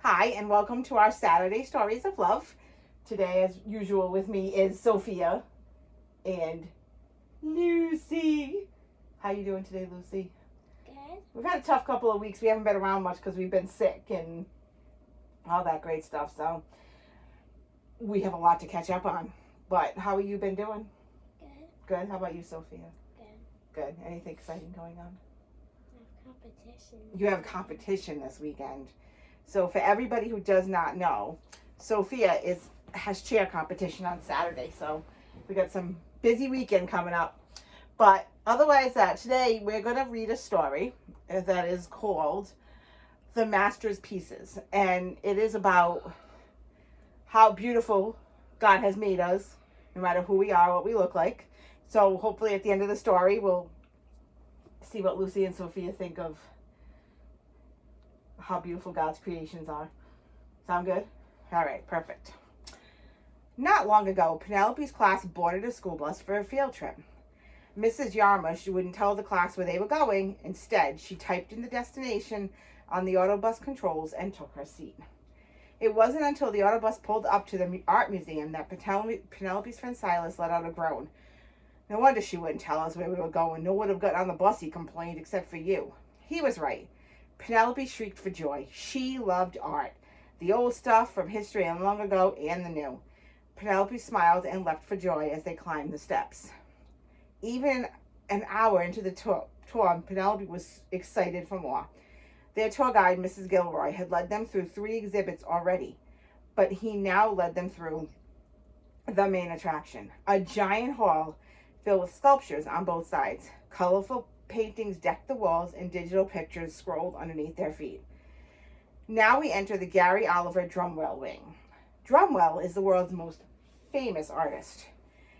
Hi, and welcome to our Saturday Stories of Love. Today, as usual, with me is Sophia and Lucy. How you doing today, Lucy? Good. We've had a tough couple of weeks. We haven't been around much because we've been sick and all that great stuff. So we have a lot to catch up on. But how have you been doing? Good. Good. How about you, Sophia? Good. Good. Anything exciting going on? I have competition. You have competition this weekend. So for everybody who does not know, Sophia has cheer competition on Saturday. So we got some busy weekend coming up. But otherwise today we're going to read a story that is called The Master's Pieces. And it is about how beautiful God has made us, no matter who we are, what we look like. So hopefully at the end of the story, we'll see what Lucy and Sophia think of how beautiful God's creations are. Sound good? All right, perfect. Not long ago, Penelope's class boarded a school bus for a field trip. Mrs. Yarmush wouldn't tell the class where they were going. Instead, she typed in the destination on the autobus controls and took her seat. It wasn't until the autobus pulled up to the art museum that Penelope's friend Silas let out a groan. No wonder she wouldn't tell us where we were going. No one would have gotten on the bus, he complained, except for you. He was right. Penelope shrieked for joy. She loved art, the old stuff from history and long ago and the new. Penelope smiled and leapt for joy as they climbed the steps. Even an hour into the tour, Penelope was excited for more. Their tour guide, Mrs. Gilroy, had led them through 3 exhibits already, but he now led them through the main attraction, a giant hall filled with sculptures on both sides. Colorful paintings decked the walls and digital pictures scrolled underneath their feet. Now we enter the Gary Oliver Drumwell wing. Drumwell is the world's most famous artist.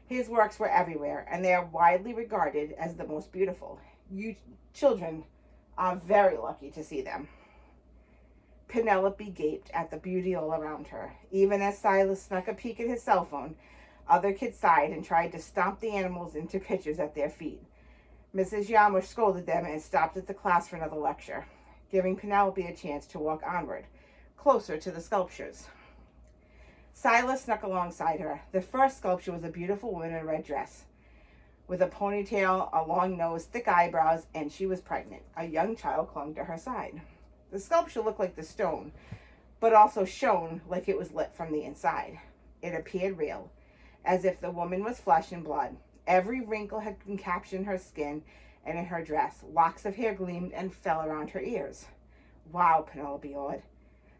His works were everywhere, and they are widely regarded as the most beautiful. You children are very lucky to see them. Penelope gaped at the beauty all around her. Even as Silas snuck a peek at his cell phone, other kids sighed and tried to stomp the animals into pictures at their feet. Mrs. Yarmush scolded them and stopped at the class for another lecture, giving Penelope a chance to walk onward, closer to the sculptures. Silas snuck alongside her. The first sculpture was a beautiful woman in a red dress, with a ponytail, a long nose, thick eyebrows, and she was pregnant. A young child clung to her side. The sculpture looked like the stone, but also shone like it was lit from the inside. It appeared real, as if the woman was flesh and blood. Every wrinkle had been captured in her skin and in her dress. Locks of hair gleamed and fell around her ears. Wow, Penelope awed.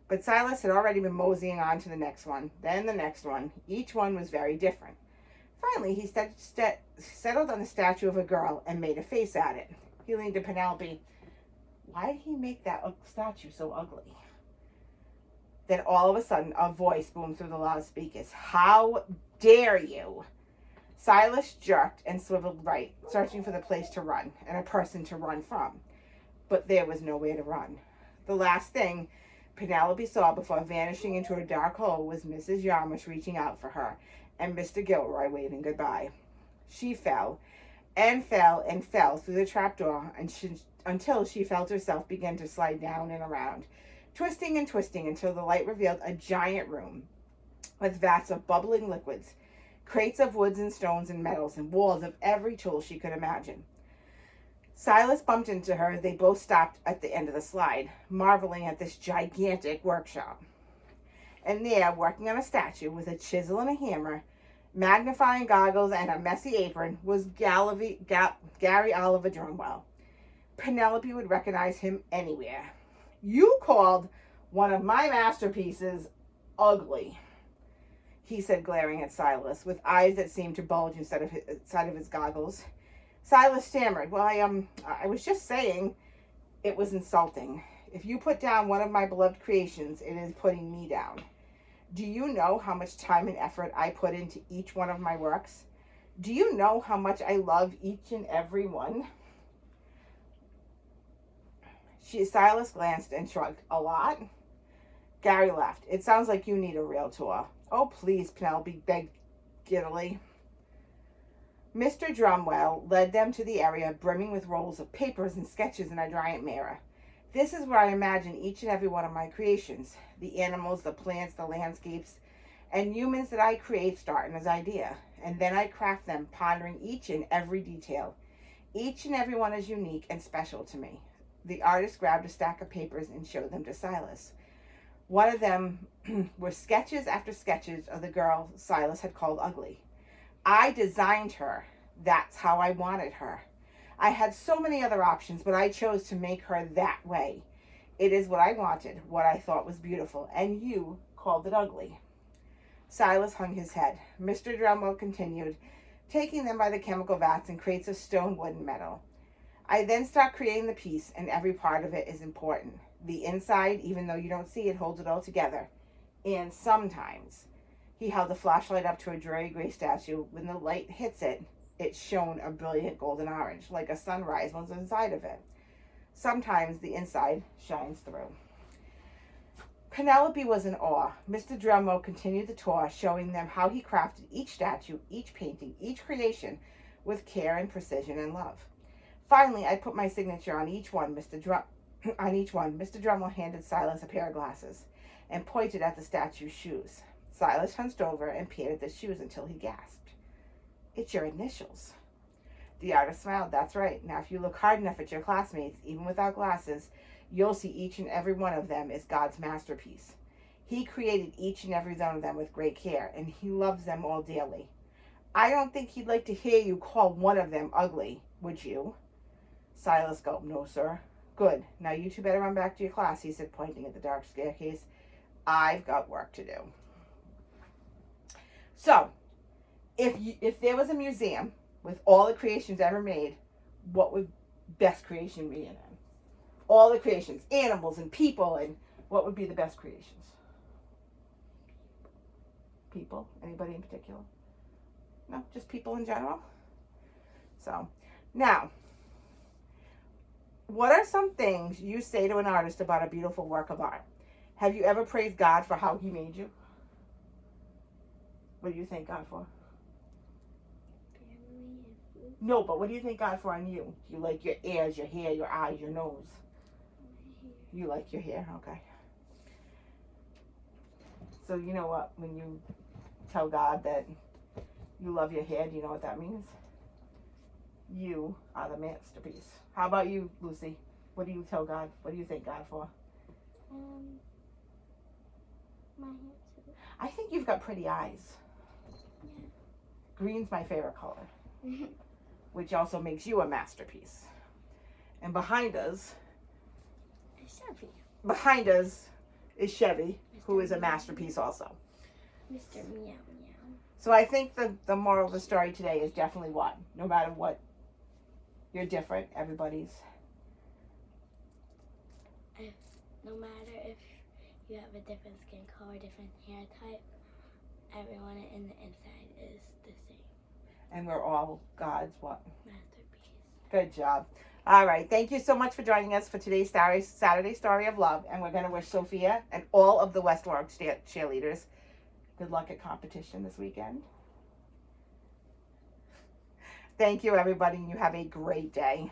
But Silas had already been moseying on to the next one, then the next one. Each one was very different. Finally, he settled on the statue of a girl and made a face at it. He leaned to Penelope. Why did he make that statue so ugly? Then all of a sudden, a voice boomed through the loudspeakers. How dare you? Silas jerked and swiveled right, searching for the place to run and a person to run from. But there was nowhere to run. The last thing Penelope saw before vanishing into a dark hole was Mrs. Yarmush reaching out for her and Mr. Gilroy waving goodbye. She fell and fell and fell through the trapdoor until she felt herself begin to slide down and around, twisting and twisting until the light revealed a giant room with vats of bubbling liquids, crates of woods and stones and metals, and walls of every tool she could imagine. Silas bumped into her. They both stopped at the end of the slide, marveling at this gigantic workshop. And there, working on a statue with a chisel and a hammer, magnifying goggles, and a messy apron, was Gary Oliver Drumwell. Penelope would recognize him anywhere. You called one of my masterpieces ugly, he said, glaring at Silas, with eyes that seemed to bulge inside of his goggles. Silas stammered, well, I was just saying it was insulting. If you put down one of my beloved creations, it is putting me down. Do you know how much time and effort I put into each one of my works? Do you know how much I love each and every one? Silas glanced and shrugged. A lot? Gary laughed. It sounds like you need a real tour. Oh, please, Penelope begged giddily. Mr. Drumwell led them to the area brimming with rolls of papers and sketches and a giant mirror. This is where I imagine each and every one of my creations. The animals, the plants, the landscapes, and humans that I create start in as idea. And then I craft them, pondering each and every detail. Each and every one is unique and special to me. The artist grabbed a stack of papers and showed them to Silas. One of them were sketches after sketches of the girl Silas had called ugly. I designed her. That's how I wanted her. I had so many other options, but I chose to make her that way. It is what I wanted, what I thought was beautiful, and you called it ugly. Silas hung his head. Mr. Drumwell continued, taking them by the chemical vats and crates of stone, wood, and metal. I then start creating the piece, and every part of it is important. The inside, even though you don't see it, holds it all together. And sometimes, he held the flashlight up to a dreary gray statue. When the light hits it, it shone a brilliant golden orange, like a sunrise was inside of it. Sometimes the inside shines through. Penelope was in awe. Mr. Drumwell continued the tour, showing them how he crafted each statue, each painting, each creation with care and precision and love. Finally, I put my signature on each one. Mr. Drumwell handed Silas a pair of glasses and pointed at the statue's shoes. Silas hunched over and peered at the shoes until he gasped. It's your initials. The artist smiled. That's right. Now, if you look hard enough at your classmates, even without glasses, you'll see each and every one of them is God's masterpiece. He created each and every one of them with great care, and he loves them all dearly. I don't think he'd like to hear you call one of them ugly, would you? Silas gulped. No, sir. Good. Now you two better run back to your class, he said, pointing at the dark staircase. I've got work to do. So, if there was a museum with all the creations ever made, what would best creation be in it? All the creations, animals and people, and what would be the best creations? People? Anybody in particular? No, just people in general? So, now, what are some things you say to an artist about a beautiful work of art? Have you ever praised God for how he made you? What do you thank God for? Family and food. No, but what do you thank God for on you? You like your ears, your hair, your eyes, your nose. You like your hair, okay. So you know what, when you tell God that you love your hair, do you know what that means? You are the masterpiece. How about you, Lucy? What do you tell God? What do you thank God for? My hair too. I think you've got pretty eyes. Yeah. Green's my favorite color, which also makes you a masterpiece. And behind us is Chevy, who is a masterpiece also. Mr. Meow Meow. So I think the moral of the story today is definitely what? No matter what, you're different. Everybody's. No matter if you have a different skin color, different hair type, everyone in the inside is the same. And we're all God's what? Masterpiece. Good job. All right. Thank you so much for joining us for today's Saturday Story of Love. And we're going to wish Sophia and all of the Westwark cheerleaders good luck at competition this weekend. Thank you, everybody, and you have a great day.